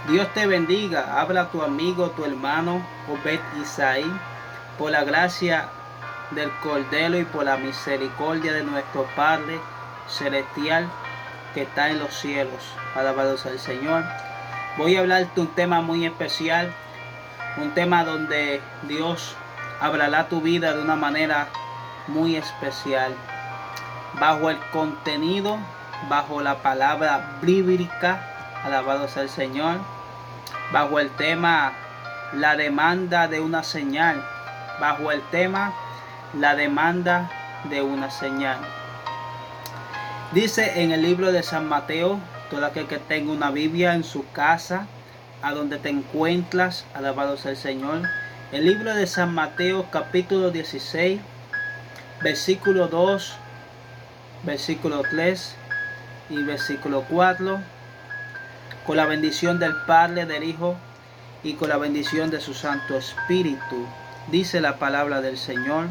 Dios te bendiga. Habla tu amigo, tu hermano Obed Isaí. Por la gracia del Cordero y por la misericordia de nuestro Padre Celestial que está en los cielos. Alabado sea el Señor. Voy a hablarte un tema muy especial. Un tema donde Dios hablará tu vida de una manera muy especial. Bajo el contenido, bajo la palabra bíblica. Alabado sea el Señor. Bajo el tema la demanda de una señal. Bajo el tema la demanda de una señal. Dice en el libro de San Mateo, todo aquel que tenga una Biblia en su casa, a donde te encuentras, alabado sea el Señor. El libro de San Mateo, capítulo 16, versículo 2, versículo 3 y versículo 4. Con la bendición del Padre, del Hijo y con la bendición de su Santo Espíritu. Dice la palabra del Señor.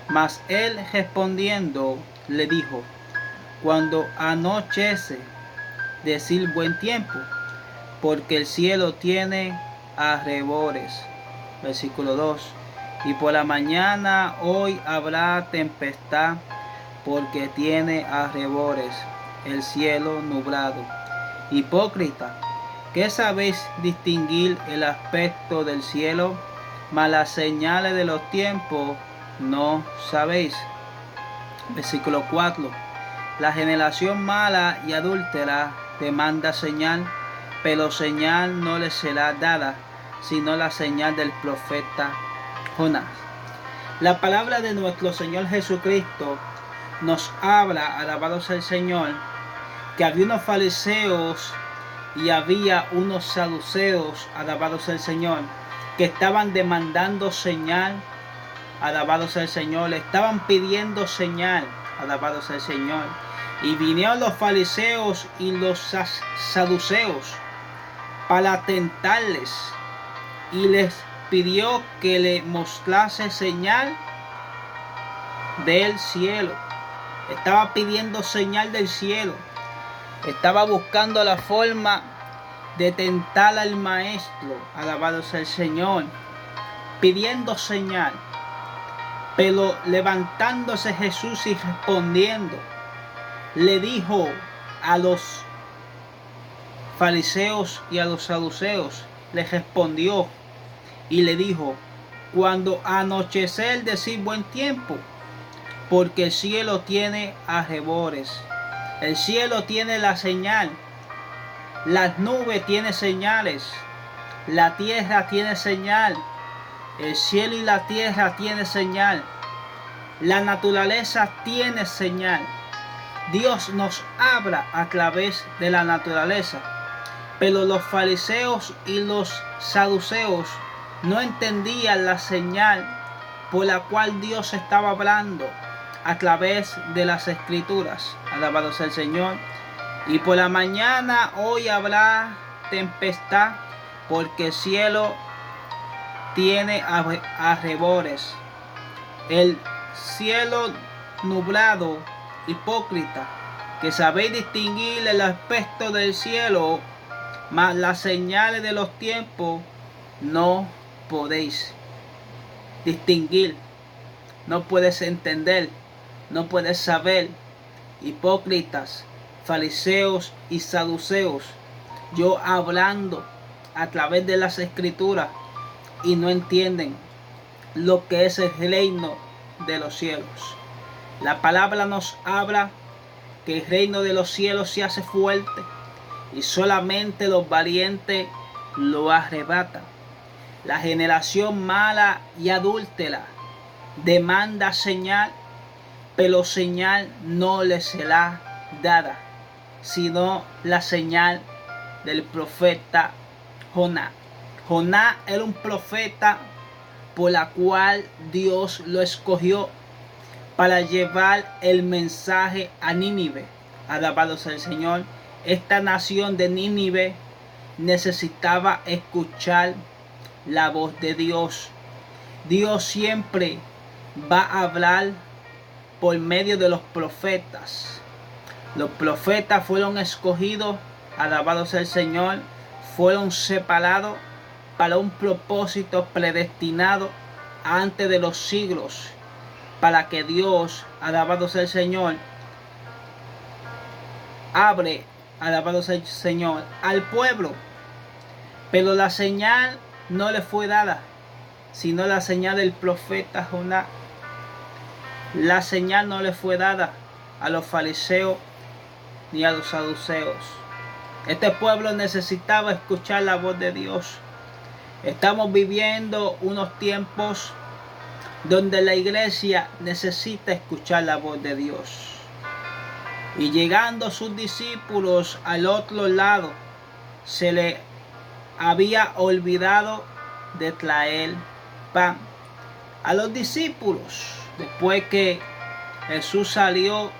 Mas él respondiendo le dijo: cuando anochece, decir buen tiempo, porque el cielo tiene arrebores. Versículo 2. Y por la mañana hoy habrá tempestad, porque tiene arrebores el cielo nublado. Hipócrita, ¿qué sabéis distinguir el aspecto del cielo? Mas las señales de los tiempos no sabéis. Versículo 4. La generación mala y adúltera demanda señal, pero señal no le será dada, sino la señal del profeta Jonás. La palabra de nuestro Señor Jesucristo nos habla, alabado sea el Señor, que había unos fariseos y había unos saduceos, alabado sea el Señor, que estaban demandando señal, alabado sea el Señor, le estaban pidiendo señal, alabado sea el Señor. Y vinieron los fariseos y los saduceos para tentarles y les pidió que le mostrase señal del cielo. Estaba pidiendo señal del cielo. Estaba buscando la forma de tentar al maestro, alabado sea el Señor, pidiendo señal. Pero levantándose Jesús y respondiendo, le dijo a los fariseos y a los saduceos, les respondió y le dijo: cuando anochecer, decid buen tiempo, porque el cielo tiene arrebores. El cielo tiene la señal. Las nubes tienen señales. La tierra tiene señal. El cielo y la tierra tienen señal. La naturaleza tiene señal. Dios nos habla a través de la naturaleza. Pero los fariseos y los saduceos no entendían la señal por la cual Dios estaba hablando a través de las escrituras. Alabado sea el Señor. Y por la mañana hoy habrá tempestad, porque el cielo tiene arrebores. El cielo nublado. Hipócrita, que sabéis distinguir el aspecto del cielo, mas las señales de los tiempos no podéis distinguir, no puedes entender, no puedes saber. Hipócritas, fariseos y saduceos, yo hablando a través de las escrituras y no entienden lo que es el reino de los cielos. La palabra nos habla que el reino de los cielos se hace fuerte y solamente los valientes lo arrebatan. La generación mala y adúltera demanda señal, pero señal no le será dada, sino la señal del profeta Jonás. Jonás era un profeta por la cual Dios lo escogió para llevar el mensaje a Nínive. Alabado sea el Señor. Esta nación de Nínive necesitaba escuchar la voz de Dios. Dios siempre va a hablar por medio de los profetas. Los profetas fueron escogidos, alabado sea el Señor, fueron separados para un propósito predestinado antes de los siglos, para que Dios, alabado sea el Señor, abre, alabado sea el Señor, al pueblo. Pero la señal no le fue dada, sino la señal del profeta Jonás. La señal no le fue dada a los fariseos ni a los saduceos. Este pueblo necesitaba escuchar la voz de Dios. Estamos viviendo unos tiempos donde la iglesia necesita escuchar la voz de Dios. Y llegando sus discípulos al otro lado, se le había olvidado de traer pan a los discípulos. Después que Jesús salió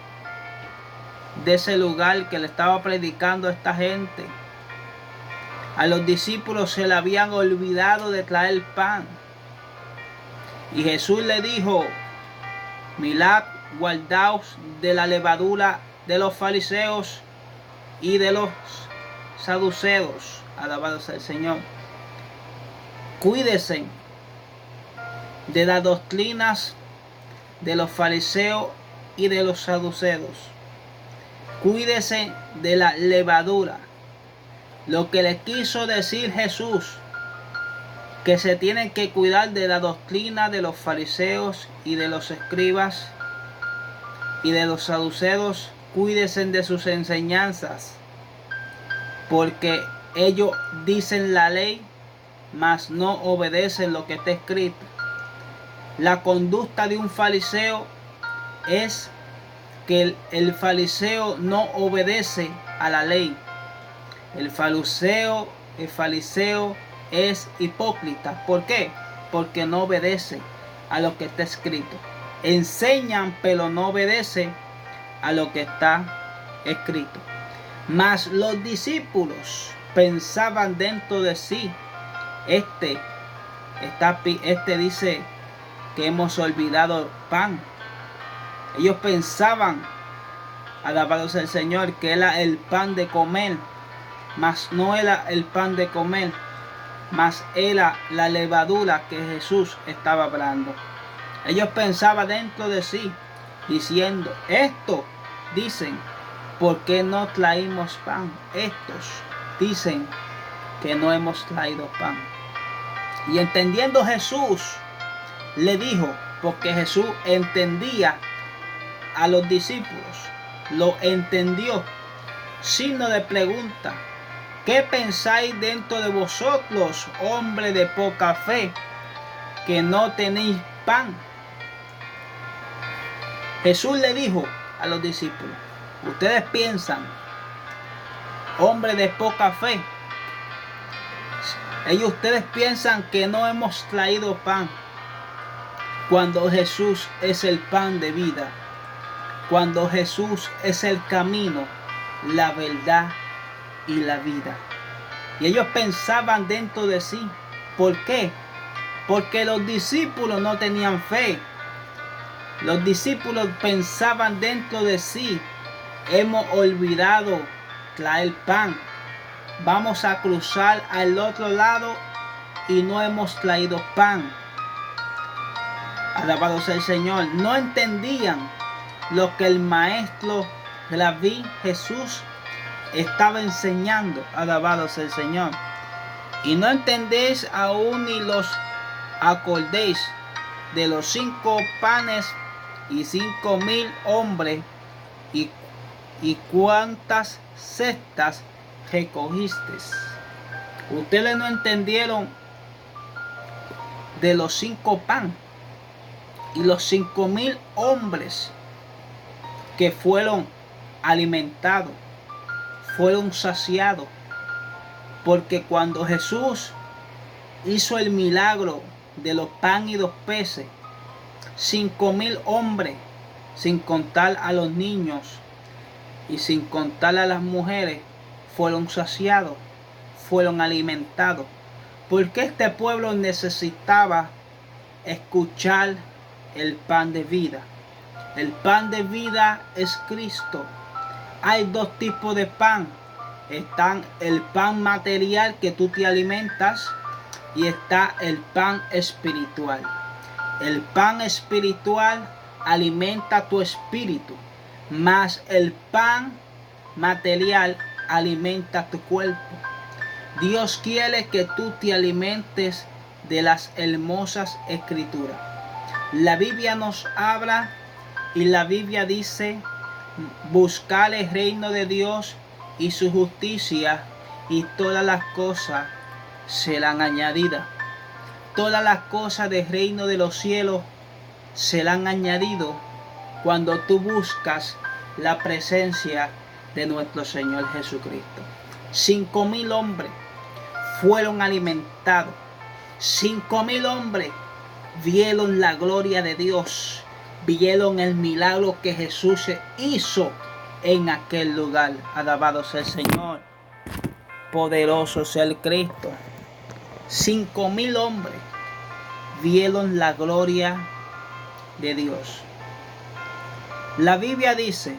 de ese lugar que le estaba predicando a esta gente, a los discípulos se le habían olvidado de traer pan. Y Jesús le dijo: mirad, guardaos de la levadura de los fariseos y de los saduceos. Alabado sea el Señor. Cuídense de las doctrinas de los fariseos y de los saduceos. Cuídense de la levadura. Lo que le quiso decir Jesús, que se tienen que cuidar de la doctrina de los fariseos y de los escribas y de los saduceos. Cuídense de sus enseñanzas, porque ellos dicen la ley, mas no obedecen lo que está escrito. La conducta de un fariseo es que el fariseo no obedece a la ley. El fariseo es hipócrita. ¿Por qué? Porque no obedece a lo que está escrito. Enseñan, pero no obedecen a lo que está escrito. Mas los discípulos pensaban dentro de sí: este dice que hemos olvidado pan. Ellos pensaban, alabado sea el Señor, que era el pan de comer, mas no era el pan de comer, mas era la levadura que Jesús estaba hablando. Ellos pensaban dentro de sí, diciendo: esto dicen, ¿por qué no traímos pan? Estos dicen que no hemos traído pan. Y entendiendo Jesús, le dijo, porque Jesús entendía a los discípulos, lo entendió. Signo de pregunta: ¿qué pensáis dentro de vosotros, hombre de poca fe, que no tenéis pan? Jesús le dijo a los discípulos: ustedes piensan, hombre de poca fe, ustedes piensan que no hemos traído pan, cuando Jesús es el pan de vida, cuando Jesús es el camino, la verdad y la vida. Y ellos pensaban dentro de sí. ¿Por qué? Porque los discípulos no tenían fe. Los discípulos pensaban dentro de sí: hemos olvidado traer pan. Vamos a cruzar al otro lado y no hemos traído pan. Alabado sea el Señor. No entendían lo que el maestro Rabí Jesús estaba enseñando. Alabado sea el Señor. Y no entendéis aún ni los acordéis de los 5 panes y 5,000 hombres, y cuántas cestas recogisteis. Ustedes no entendieron de los 5 panes y los 5,000 hombres que fueron alimentados, fueron saciados. Porque cuando Jesús hizo el milagro de los pan y los peces, 5,000 hombres, sin contar a los niños y sin contar a las mujeres, fueron saciados, fueron alimentados. Porque este pueblo necesitaba escuchar el pan de vida. El pan de vida es Cristo. Hay 2 tipos de pan: Están el pan material que tú te alimentas y está el pan espiritual. El pan espiritual alimenta tu espíritu, mas el pan material alimenta tu cuerpo. Dios quiere que tú te alimentes de las hermosas escrituras. La Biblia nos habla y la Biblia dice: buscar el reino de Dios y su justicia, y todas las cosas serán añadidas. Todas las cosas del reino de los cielos serán añadidas cuando tú buscas la presencia de nuestro Señor Jesucristo. 5,000 hombres fueron alimentados. 5,000 hombres vieron la gloria de Dios, vieron el milagro que Jesús hizo en aquel lugar. Alabado sea el Señor, poderoso sea el Cristo. 5,000 hombres vieron la gloria de Dios. La Biblia dice: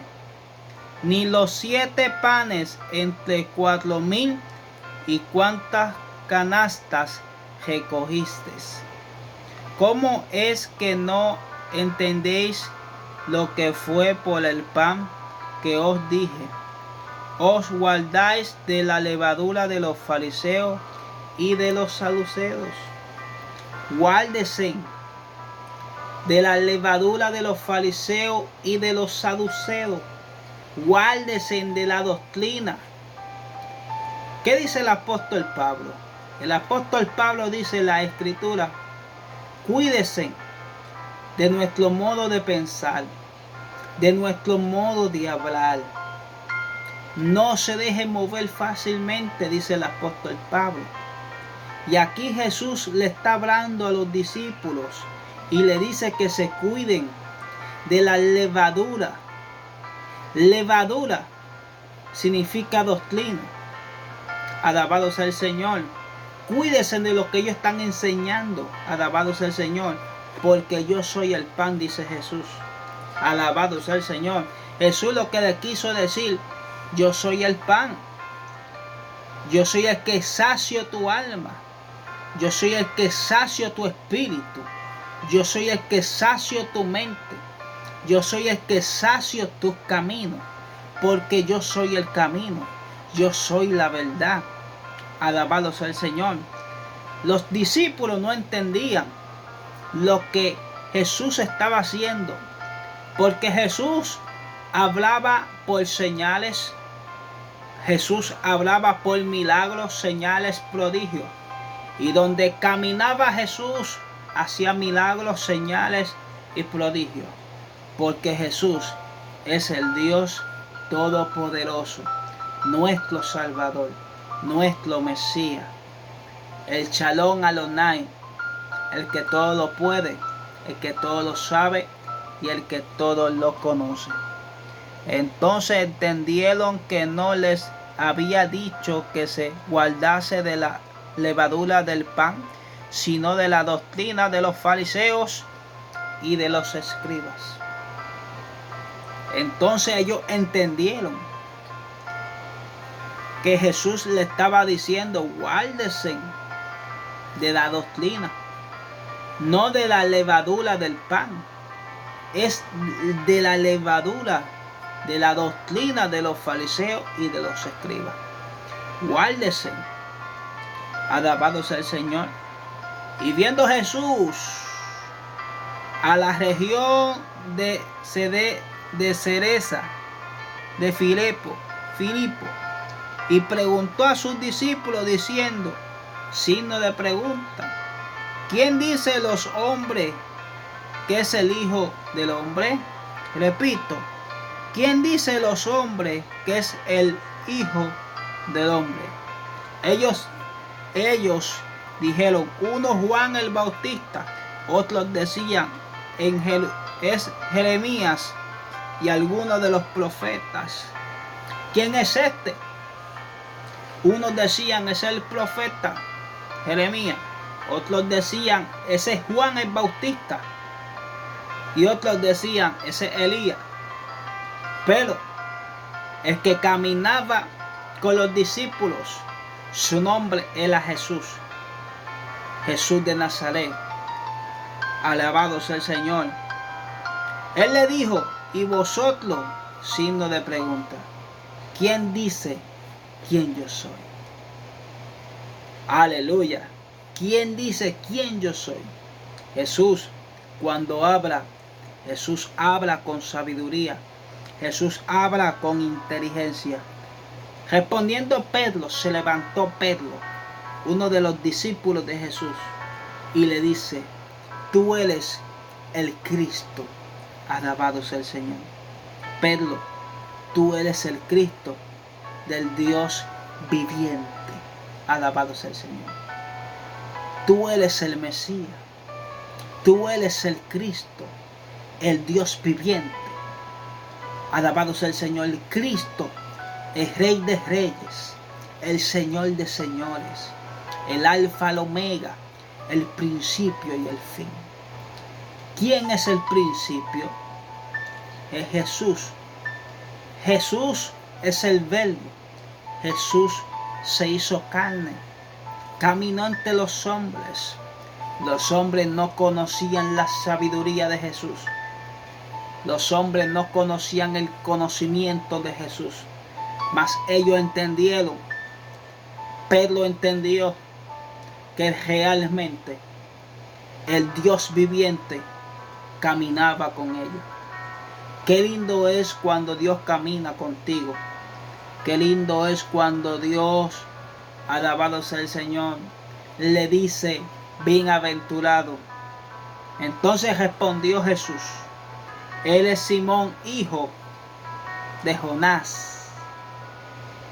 ni los 7 panes entre 4,000, y cuántas canastas recogisteis. ¿Cómo es que no entendéis lo que fue por el pan que os dije? Os guardáis de la levadura de los fariseos y de los saduceos. Guárdese de la levadura de los fariseos y de los saduceos. Guárdese de la doctrina. ¿Qué dice el apóstol Pablo? El apóstol Pablo dice en la escritura: cuídese de nuestro modo de pensar, de nuestro modo de hablar. No se deje mover fácilmente, dice el apóstol Pablo. Y aquí Jesús le está hablando a los discípulos y le dice que se cuiden de la levadura. Levadura significa doctrina. Alabado sea el Señor. Cuídense de lo que ellos están enseñando. Alabado sea el Señor. Porque yo soy el pan, dice Jesús. Alabado sea el Señor. Jesús lo que le quiso decir: yo soy el pan. Yo soy el que sacio tu alma. Yo soy el que sacio tu espíritu. Yo soy el que sacio tu mente. Yo soy el que sacio tus caminos. Porque yo soy el camino. Yo soy la verdad. Alabado sea el Señor. Los discípulos no entendían lo que Jesús estaba haciendo, porque Jesús hablaba por señales. Jesús hablaba por milagros, señales, prodigios. Y donde caminaba Jesús, hacía milagros, señales y prodigios. Porque Jesús es el Dios Todopoderoso, nuestro Salvador, nuestro Mesías, el Shalom Adonai, el que todo lo puede, el que todo lo sabe y el que todo lo conoce. Entonces entendieron que no les había dicho que se guardase de la levadura del pan, sino de la doctrina de los fariseos y de los escribas. Entonces ellos entendieron que Jesús le estaba diciendo: guárdese de la doctrina, no de la levadura del pan, es de la levadura de la doctrina de los fariseos y de los escribas. Guárdese. Alabado sea el Señor. Y viendo Jesús a la región de Cereza de Filipo, y preguntó a sus discípulos diciendo, signo de pregunta: ¿quién dice los hombres que es el Hijo del Hombre? Repito, ¿quién dice los hombres que es el Hijo del Hombre? Ellos dijeron: uno Juan el Bautista, otros decían es Jeremías, y algunos de los profetas. ¿Quién es este? Unos decían: es el profeta Jeremías. Otros decían: ese es Juan el Bautista. Y otros decían: ese es Elías. Pero el que caminaba con los discípulos. Su nombre era Jesús. Jesús de Nazaret. Alabado sea el Señor. Él le dijo, y vosotros, signo de pregunta, ¿quién dice quién yo soy? Aleluya. ¿Quién dice quién yo soy? Jesús, cuando habla, Jesús habla con sabiduría. Jesús habla con inteligencia. Respondiendo Pedro, se levantó Pedro, uno de los discípulos de Jesús, y le dice, tú eres el Cristo. Alabado sea el Señor. Pedro, tú eres el Cristo del Dios viviente. Alabado sea el Señor. Tú eres el Mesías. Tú eres el Cristo, el Dios viviente. Alabado sea el Señor. El Cristo, el Rey de Reyes, el Señor de Señores, el Alfa, el Omega, el principio y el fin. ¿Quién es el principio? Es Jesús. Jesús es el Verbo. Jesús se hizo carne, caminó entre los hombres. Los hombres no conocían la sabiduría de Jesús. Los hombres no conocían el conocimiento de Jesús. Mas ellos entendieron. Pedro entendió que realmente el Dios viviente caminaba con ellos. Qué lindo es cuando Dios camina contigo. Qué lindo es cuando Dios, alabado sea el Señor, le dice, bienaventurado. Entonces respondió Jesús, eres Simón, hijo de Jonás,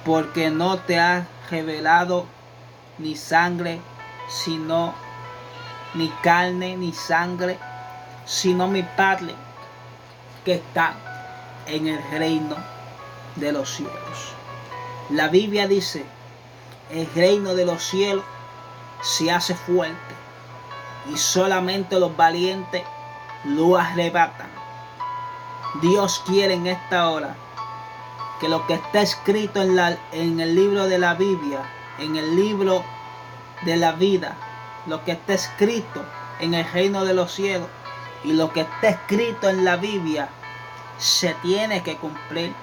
porque no te ha revelado ni sangre, ni carne, ni sangre, sino mi Padre que está en el reino de los cielos. La Biblia dice, el reino de los cielos se hace fuerte y solamente los valientes lo arrebatan. Dios quiere en esta hora que lo que está escrito en el libro de la Biblia, en el libro de la vida, lo que está escrito en el reino de los cielos y lo que está escrito en la Biblia se tiene que cumplir.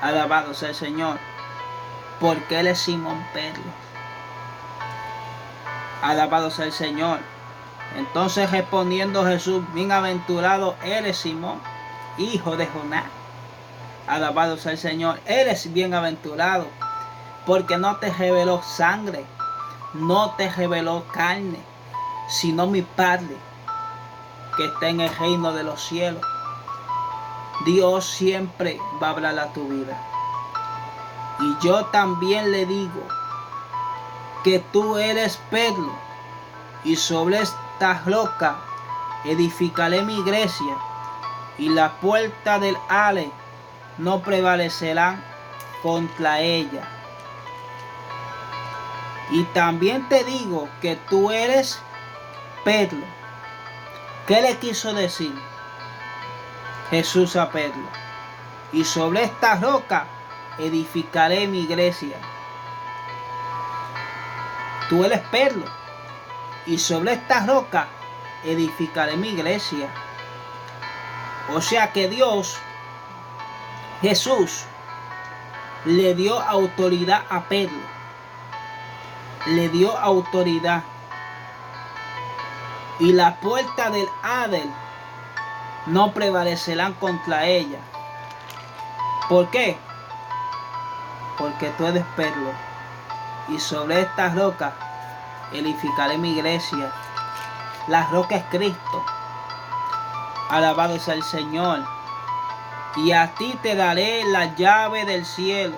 Alabado sea el Señor, porque Él es Simón Pedro. Alabado sea el Señor. Entonces respondiendo Jesús, bienaventurado eres Simón, hijo de Jonás. Alabado sea el Señor. Eres bienaventurado, porque no te reveló sangre, no te reveló carne, sino mi Padre que está en el reino de los cielos. Dios siempre va a hablar a tu vida. Y yo también le digo que tú eres Pedro, y sobre esta roca edificaré mi iglesia, y la puerta del Hades no prevalecerán contra ella. Y también te digo que tú eres Pedro. ¿Qué le quiso decir Jesús a Pedro? Y sobre esta roca edificaré mi iglesia. Tú eres Pedro, y sobre esta roca edificaré mi iglesia. O sea que Dios, Jesús, le dio autoridad a Pedro. Le dio autoridad. Y la puerta del Hades no prevalecerán contra ella. ¿Por qué? Porque tú eres Pedro, y sobre esta roca edificaré mi iglesia. La roca es Cristo. Alabado sea el Señor. Y a ti te daré la llave del cielo,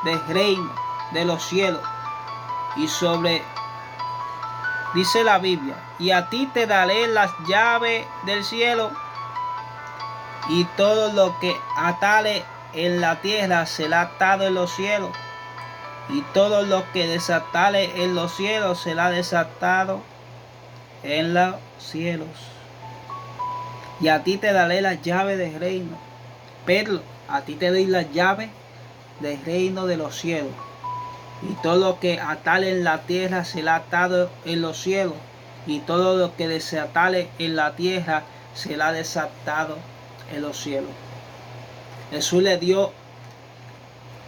del reino de los cielos. Y dice la Biblia, y a ti te daré las llaves del cielo, y todo lo que atare en la tierra será atado en los cielos, y todo lo que desatare en los cielos será desatado en los cielos. Y a ti te daré las llaves del reino. Pedro, a ti te doy las llaves del reino de los cielos. Y todo lo que atale en la tierra será atado en los cielos, y todo lo que desatale en la tierra será desatado en los cielos. Jesús le dio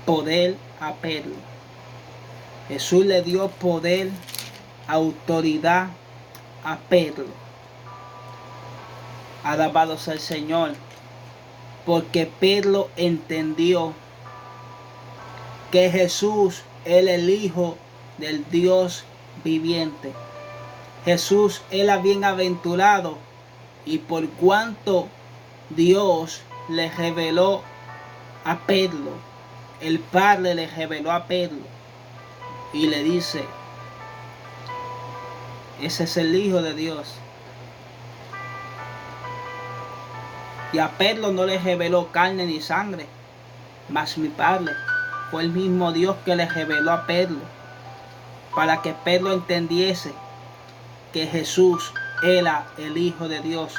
poder a Pedro. Jesús le dio poder, autoridad a Pedro. Alabado sea el Señor, porque Pedro entendió que Jesús es el Hijo del Dios viviente. Jesús era bienaventurado, y por cuanto Dios le reveló a Pedro, el Padre le reveló a Pedro y le dice: ese es el Hijo de Dios. Y a Pedro no le reveló carne ni sangre, mas mi Padre. Fue el mismo Dios que le reveló a Pedro, para que Pedro entendiese que Jesús era el Hijo de Dios.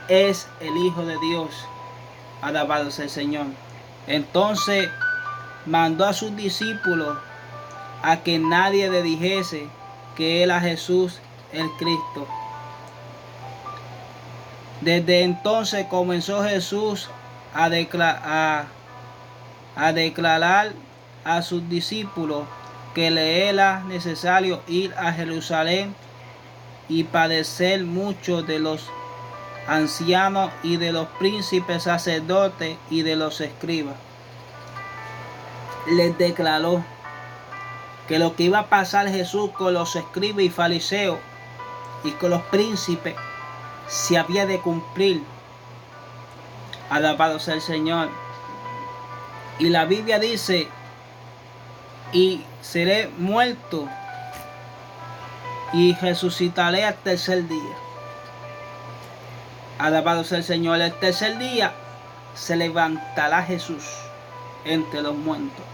Es el Hijo de Dios. Alabado sea el Señor. Entonces mandó a sus discípulos a que nadie le dijese que era Jesús el Cristo. Desde entonces comenzó Jesús a declarar a sus discípulos que le era necesario ir a Jerusalén y padecer mucho de los ancianos y de los príncipes sacerdotes y de los escribas. Les declaró que lo que iba a pasar Jesús con los escribas y fariseos y con los príncipes se había de cumplir. Alabado sea el Señor. Y la Biblia dice: y seré muerto y resucitaré al tercer día. Alabado sea el Señor. El tercer día se levantará Jesús entre los muertos.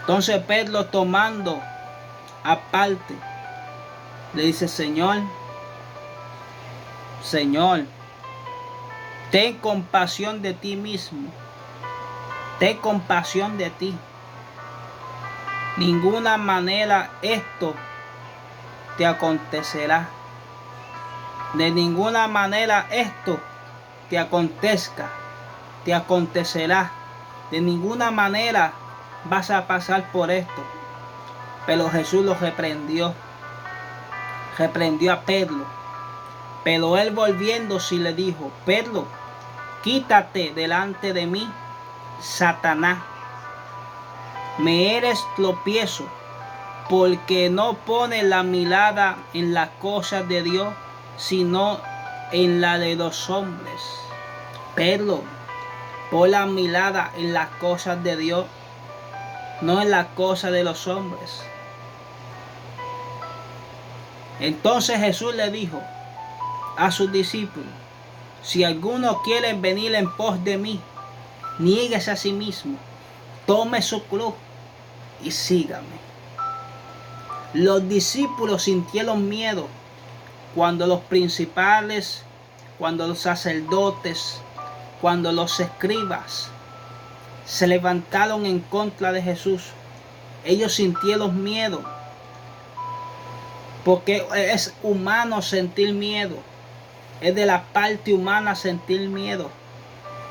Entonces Pedro, tomando aparte, le dice: Señor, ten compasión de ti mismo. Ten compasión de ti. Ninguna manera esto te acontecerá. De ninguna manera esto te acontecerá. De ninguna manera vas a pasar por esto. Pero Jesús lo reprendió. Reprendió a Pedro. Pero él, volviéndose, le dijo: Pedro, quítate delante de mí, Satanás. Me eres tropiezo, porque no pones la mirada en las cosas de Dios, sino en la de los hombres. Pedro, pon la mirada en las cosas de Dios, no en las cosas de los hombres. Entonces Jesús le dijo a sus discípulos: si alguno quiere venir en pos de mí, niéguese a sí mismo, tome su cruz y sígame. Los discípulos sintieron miedo cuando los principales, cuando los sacerdotes, cuando los escribas se levantaron en contra de Jesús. Ellos sintieron miedo, porque es humano sentir miedo. Es de la parte humana sentir miedo.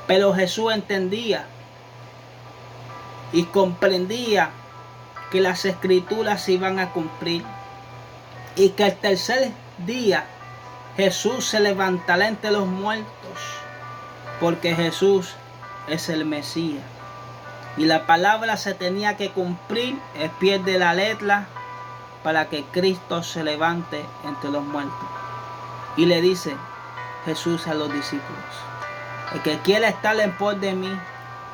Pero Jesús entendía y comprendía que las escrituras se iban a cumplir y que el tercer día Jesús se levantará entre los muertos, porque Jesús es el Mesías. Y la palabra se tenía que cumplir al pie de la letra para que Cristo se levante entre los muertos. Y le dice Jesús a los discípulos: el que quiera estar en pos de mí,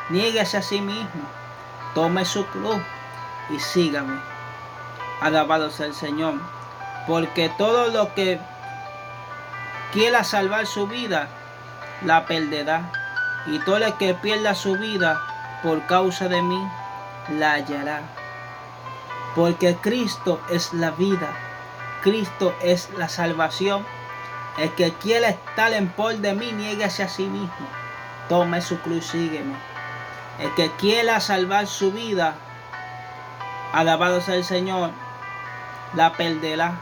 niéguese a sí mismo, tome su cruz y sígame. Alabado sea el Señor. Porque todo lo que quiera salvar su vida, la perderá. Y todo el que pierda su vida por causa de mí, la hallará. Porque Cristo es la vida. Cristo es la salvación. El que quiera estar en pos de mí, niéguese a sí mismo, tome su cruz y sígueme. El que quiera salvar su vida, alabado sea el Señor, la perderá.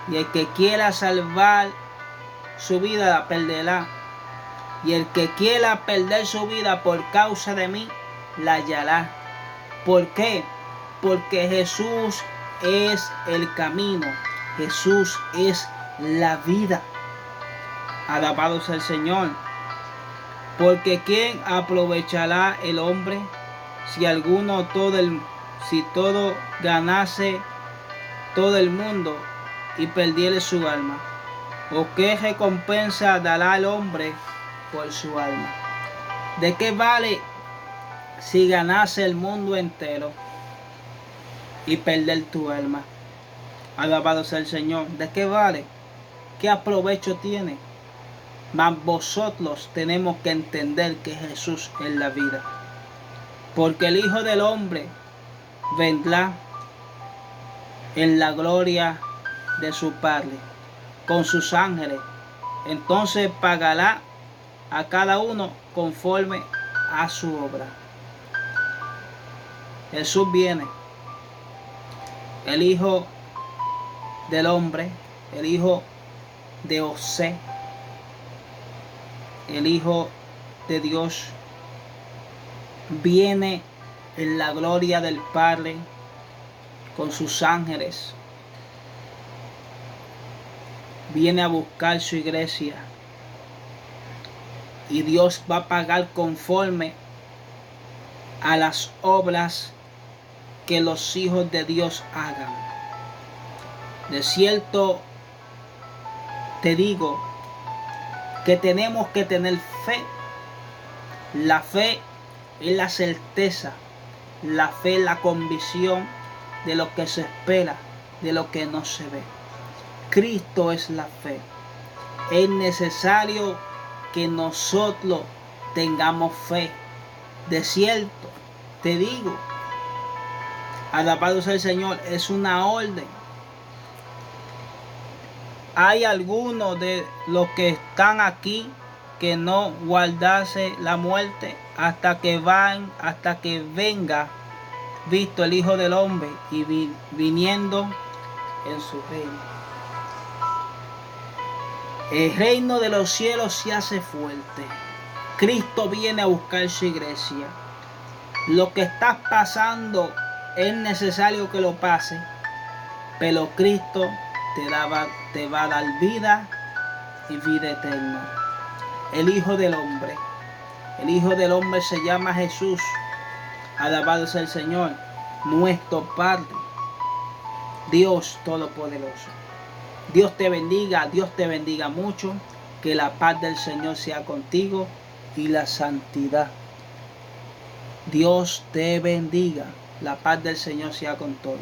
Y el que quiera salvar su vida, la perderá. Y el que quiera perder su vida por causa de mí, la hallará. ¿Por qué? Porque Jesús es el camino. Jesús es la vida. Alabado sea el Señor. Porque ¿quién aprovechará el hombre si todo ganase todo el mundo y perdiere su alma? ¿O qué recompensa dará el hombre por su alma? ¿De qué vale si ganase el mundo entero y perder tu alma? Alabado sea el Señor. ¿De qué vale? ¿Qué aprovecho tiene? Mas vosotros tenemos que entender que Jesús es la vida. Porque el Hijo del Hombre vendrá en la gloria de su Padre, con sus ángeles. Entonces pagará a cada uno conforme a su obra. Jesús viene, el Hijo del Hombre, el Hijo de José, el Hijo de Dios, viene en la gloria del Padre con sus ángeles. Viene a buscar su iglesia. Y Dios va a pagar conforme a las obras que los hijos de Dios hagan. De cierto te digo que tenemos que tener fe. La fe es la certeza, la fe es la convicción de lo que se espera, de lo que no se ve. Cristo es la fe. Es necesario que nosotros tengamos fe. De cierto te digo, alabado sea el Señor, es una orden. Hay algunos de los que están aquí que no guardase la muerte hasta que venga visto el Hijo del Hombre y viniendo en su reino. El reino de los cielos se hace fuerte. Cristo viene a buscar su iglesia. Lo que estás pasando es necesario que lo pase, pero Cristo te va a dar vida y vida eterna. El Hijo del Hombre. El Hijo del Hombre se llama Jesús. Alabado sea el Señor, nuestro Padre, Dios Todopoderoso. Dios te bendiga mucho. Que la paz del Señor sea contigo y la santidad. Dios te bendiga. La paz del Señor sea con todos.